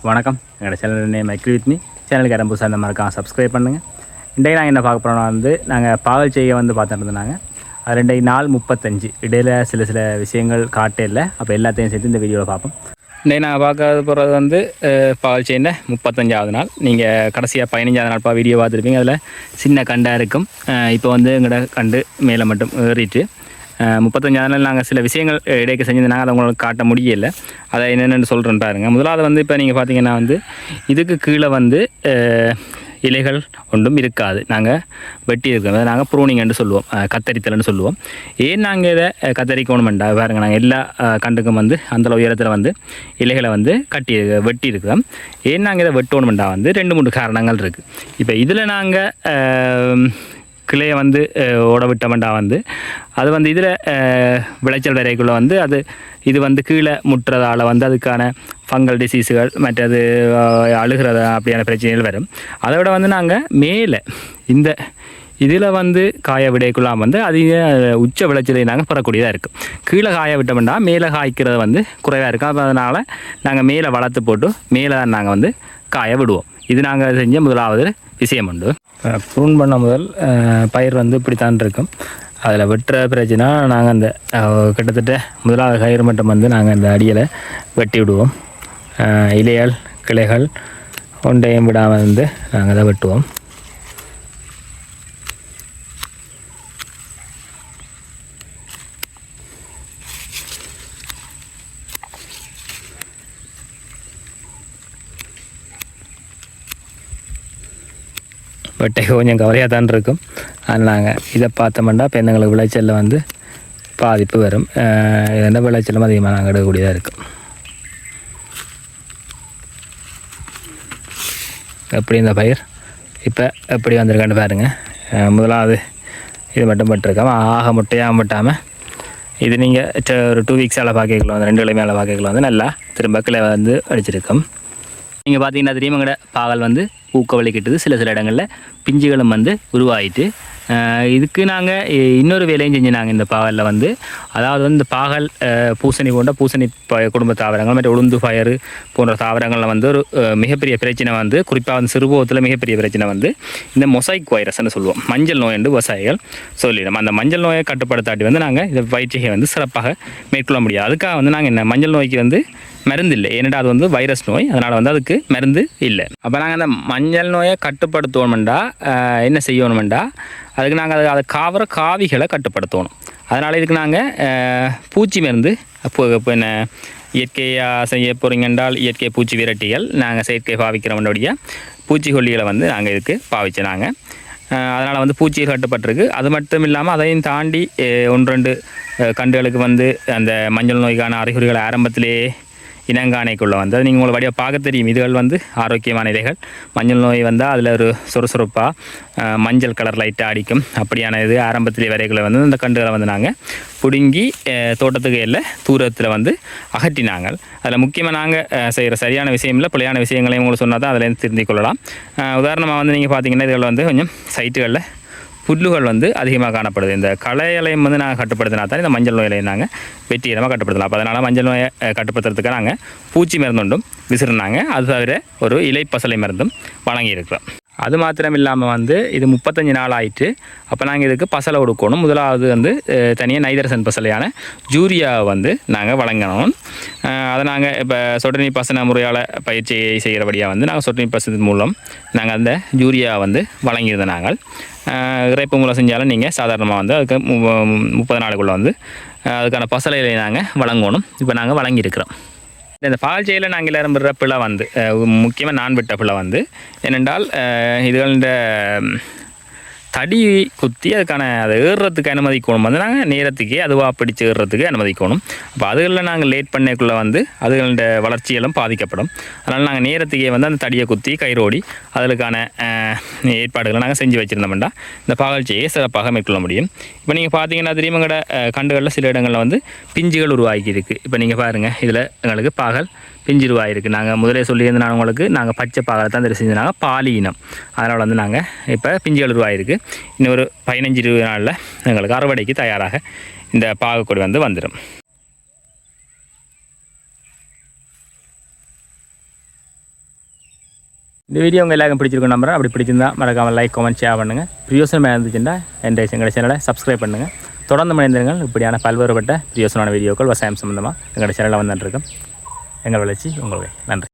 வணக்கம். எங்களோட channel name agree with me. சேனலுக்கு யாரும் புதுசாக இந்த மாதிரி சப்ஸ்கிரைப் பண்ணுங்கள். இன்றைக்கு நாங்கள் என்ன பார்க்க போகிறோம்னா நாங்கள் பாகல் செய்ய பார்த்துட்டு இருந்தாங்க. அது 2 நாள் 35 இடையில் சில விஷயங்கள் காட்டே இல்லை. அப்போ எல்லாத்தையும் சேர்த்து இந்த வீடியோவில் பார்ப்போம். இன்றைக்கு நாங்கள் பார்க்க போகிறது பாகல் செய்ய 35வது நாள். நீங்கள் கடைசியாக 15வது நாள் வீடியோ பார்த்துருப்பீங்க. அதில் சின்ன கண்டாக இருக்கும். இப்போ எங்களோட கண்டு மேலே மட்டும் ஏறிட்டு 35 நாள் நாங்கள் சில விஷயங்கள் இடைக்கு செஞ்சிருந்தாங்க. அதை உங்களுக்கு காட்ட முடியலை. அதை என்னென்னு சொல்கிறேன்னு பாருங்கள். முதலாவது இப்போ நீங்கள் பார்த்தீங்கன்னா இதுக்கு கீழே இலைகள் ஒன்றும் இருக்காது. நாங்கள் வெட்டி இருக்கிறோம். அதை நாங்கள் ப்ரூனிங்னு சொல்லுவோம், கத்தரித்தல்னு சொல்லுவோம். ஏன் நாங்கள் இதை கத்தரிக்கணுமெண்டா பாருங்கள், நாங்கள் எல்லா கண்டுக்கும் அந்த உயரத்தில் இலைகளை வெட்டி இருக்கிறோம். ஏன் நாங்கள் இதை வெட்டணுமெண்டா 2-3 காரணங்கள் இருக்குது. இப்போ இதில் நாங்கள் கிளையை ஓட விட்டோம்டா அது இதில் விளைச்சல் வரைக்குள்ளே இது கீழே முட்டுறதால் அதுக்கான ஃபங்கல் டிசீஸுகள் மற்றது அழுகிறதா அப்படியான பிரச்சனைகள் வரும். அதை விட நாங்கள் மேலே இந்த இதில் காய விடைக்குள்ளாம் அதிக உச்ச விளைச்சலை நாங்கள் பெறக்கூடியதாக இருக்கும். கீழே காய விட்டோம்னா மேலே காய்க்கிறது குறைவாக இருக்கும். அப்போ அதனால் நாங்கள் மேலே வளர்த்து போட்டு மேலே தான் நாங்கள் காய விடுவோம். இது நாங்கள் செஞ்ச முதலாவது விஷயம் உண்டு. ப்ரூன் பண்ண முதல் பயிர் இப்படித்தான் இருக்கும். அதில் வெட்டுற பிரச்சனை நாங்கள் அந்த கிட்டத்தட்ட முதலாவது கயிறு மட்டும் நாங்கள் அந்த அடியில் வெட்டி விடுவோம். இலைகள் கிளைகள் ஒன்றையும் விடாமல் நாங்கள் அதை வெட்டுவோம். வெட்டை கொஞ்சம் கவலையாக தான் இருக்கும். ஆனால் நாங்கள் இதை பார்த்தோம்னா இப்போ எங்களுக்கு விளைச்சலில் பாதிப்பு வரும். எந்த விளைச்சலும் அதிகமாக நாங்கள் எடுக்கக்கூடியதாக இருக்கும். எப்படி இந்த பயிர் இப்போ எப்படி வந்திருக்கான்னு பாருங்கள். முதலாவது இது மட்டும் பட்டிருக்கோம். முட்டையாக முட்டாமல் இது நீங்கள் ஒரு 2 வீக்ஸால் பார்க்கலாம். 2 கிழமை மேலே பார்க்கலாம். நல்லா திரும்ப கிளை அடிச்சிருக்கோம். நீங்கள் பார்த்தீங்கன்னா தெரியுமாங்கட பாகல் பூக்க வலிக்கிட்டது. சில இடங்களில் பிஞ்சுகளும் உருவாயிட்டு இதுக்கு நாங்கள் இன்னொரு வேலையும் செஞ்சு நாங்கள் இந்த பாகலில் அதாவது இந்த பாகல் பூசணி போன்ற பூசணி குடும்ப தாவரங்கள் மற்ற உளுந்து பயறு போன்ற தாவரங்களில் ஒரு மிகப்பெரிய பிரச்சனை குறிப்பாக சிறுபோகத்தில் மிகப்பெரிய பிரச்சனை இந்த மொசைக் வைரஸ்ன்னு சொல்லுவோம். மஞ்சள் நோய் என்று விவசாயிகள் சொல்லிடும். அந்த மஞ்சள் நோயை கட்டுப்படுத்தாட்டி நாங்கள் இந்த பயிற்சியை சிறப்பாக மேற்கொள்ள முடியாது. அதுக்காக நாங்கள் என்ன மஞ்சள் நோய்க்கு மருந்து இல்லை. ஏன்னா அது வைரஸ் நோய். அதனால் அதுக்கு மருந்து இல்லை. அப்போ நாங்கள் அந்த மஞ்சள் நோயை கட்டுப்படுத்தணுமெண்டா என்ன செய்யணுமெண்டா அதுக்கு நாங்கள் அதை காவற காவிகளை கட்டுப்படுத்தணும். அதனால் இதுக்கு நாங்கள் பூச்சி மருந்து இப்போ என்ன இயற்கையாக செய்ய போகிறீங்க என்றால் இயற்கை பூச்சி விரட்டிகள் நாங்கள் செயற்கை பாவிக்கிறவனுடைய பூச்சிக்கொல்லிகளை நாங்கள் இதுக்கு பாவிச்சோம். நாங்கள் அதனால் பூச்சிகள் கட்டுப்பட்டிருக்கு. அது மட்டும் இல்லாமல் அதையும் தாண்டி 1-2 கண்டுகளுக்கு அந்த மஞ்சள் நோய்க்கான அறிகுறிகள் ஆரம்பத்திலே இனங்காணைக்குள்ளே அது நீங்கள் உங்களை வடிவாக பார்க்க தெரியும். இதுகள் ஆரோக்கியமான இலைகள். மஞ்சள் நோய் அதில் ஒரு சுறுசுறுப்பாக மஞ்சள் கலர் லைட்டாக அடிக்கும். அப்படியான இது ஆரம்பத்திலே வரைகளை அந்த கண்டுகளை நாங்கள் பிடுங்கி தோட்டத்துக்கு இல்லை தூரத்தில் அகற்றினாங்க. அதில் முக்கியமாக நாங்கள் செய்கிற சரியான விஷயம் இல்லை, பிழையான விஷயங்களையும் உங்களுக்கு சொன்னால் தான் அதில் திருந்திக் கொள்ளலாம். உதாரணமாக நீங்கள் பார்த்தீங்கன்னா இதுகள் கொஞ்சம் சைட்டுகளில் புல்லுகள் அதிகமாக காணப்படுது. இந்த களையலையும் நாங்கள் கட்டுப்படுத்தினா தான் இந்த மஞ்சள் நோயிலையும் நாங்கள் வெற்றிகரமாக கட்டுப்படுத்தலாம். அப்போ அதனால் மஞ்சள் நோயை கட்டுப்படுத்துறதுக்கு நாங்கள் பூச்சி மருந்துண்டும் விசிறினாங்க. அது தவிர ஒரு இலை பசலை மருந்தும் வழங்கியிருக்கிறோம். அது மாத்திரம் இல்லாமல் இது 35 நாள் ஆயிட்டு. அப்போ நாங்கள் இதுக்கு பசலை கொடுக்கணும். முதலாவது தனியாக நைதரசன் பசலையான ஜூரியாவை நாங்கள் வழங்கணும். அதை நாங்கள் இப்போ சொட்டு நீர் பாசன முறையால் பயிற்சி செய்கிறபடியாக நாங்கள் சொட்டு நீர் பாசனத்தின் மூலம் நாங்கள் அந்த ஜூரியா வழங்கியிருந்தோம். நாங்கள் இறைப்பு மூலம் செஞ்சாலும் நீங்கள் சாதாரணமாக அதுக்கு 30 நாளுக்குள்ளே அதுக்கான பசலைகளை நாங்கள் வழங்கணும். இப்போ நாங்கள் வழங்கியிருக்கிறோம். இந்த பால் செய்யில் நாங்கள் எல்லாரும் விடுற பிள்ளை முக்கியமாக நான் விட்ட பிள்ளை ஏனென்றால் இதுகள தடி குத்தி அதுக்கான அதை ஏறுறதுக்கு அனுமதிக்கணும். நாங்கள் நேரத்துக்கே அதுவாக பிடிச்சி ஏறுறதுக்கு அனுமதிக்கணும். அப்போ அதுகளில் நாங்கள் லேட் பண்ணக்குள்ளே அதுகளோட வளர்ச்சியெல்லாம் பாதிக்கப்படும். அதனால் நாங்கள் நேரத்துக்கே அந்த தடியை குத்தி கயிறோடி அதுக்கான ஏற்பாடுகளை நாங்கள் செஞ்சு வச்சுருந்தோம்டா இந்த பாகல் செய்யை சிறப்பாக மேற்கொள்ள முடியும். இப்போ நீங்கள் பார்த்தீங்கன்னா தெரியுமாங்கட கண்டுகளில் சில இடங்களில் பிஞ்சுகள் உருவாக்கி இருக்குது. இப்போ நீங்கள் பாருங்கள், இதில் எங்களுக்கு பாகல் பிஞ்சு ரூபாயிருக்கு. நாங்கள் முதலே சொல்லியிருந்தோம் நான் உங்களுக்கு, நாங்கள் பச்சை பாகலை தான் தெரிஞ்சு செஞ்சுனாங்க பாலி இனம். அதனால் நாங்கள் இப்போ பிஞ்சுகள் ரூபாயிருக்கு. இன்னும் ஒரு 15-20 நாளில் எங்களுக்கு அறுவடைக்கு தயாராக இந்த பாகக்கொடி வந்துடும். இந்த வீடியோ உங்கள் எல்லாருக்கும் பிடிச்சிருக்கும் நம்புறேன். அப்படி பிடிச்சிருந்தா மறக்காமல் லைக், கமெண்ட், ஷேர் பண்ணுங்கள். பிரியோசனமாக இருந்துச்சுன்னா எங்கள் சேனலை சப்ஸ்கிரைப் பண்ணுங்கள். தொடர்ந்து மனிதர்கள் இப்படியான பல்வேறுபட்ட பிரியோசனமான வீடியோக்கள் விவசாயம் சம்மந்தமாக எங்களோட சேனலில் வந்துட்டுருக்கோம். எங்கள் வளர்ச்சி உங்களுடைய நன்றி.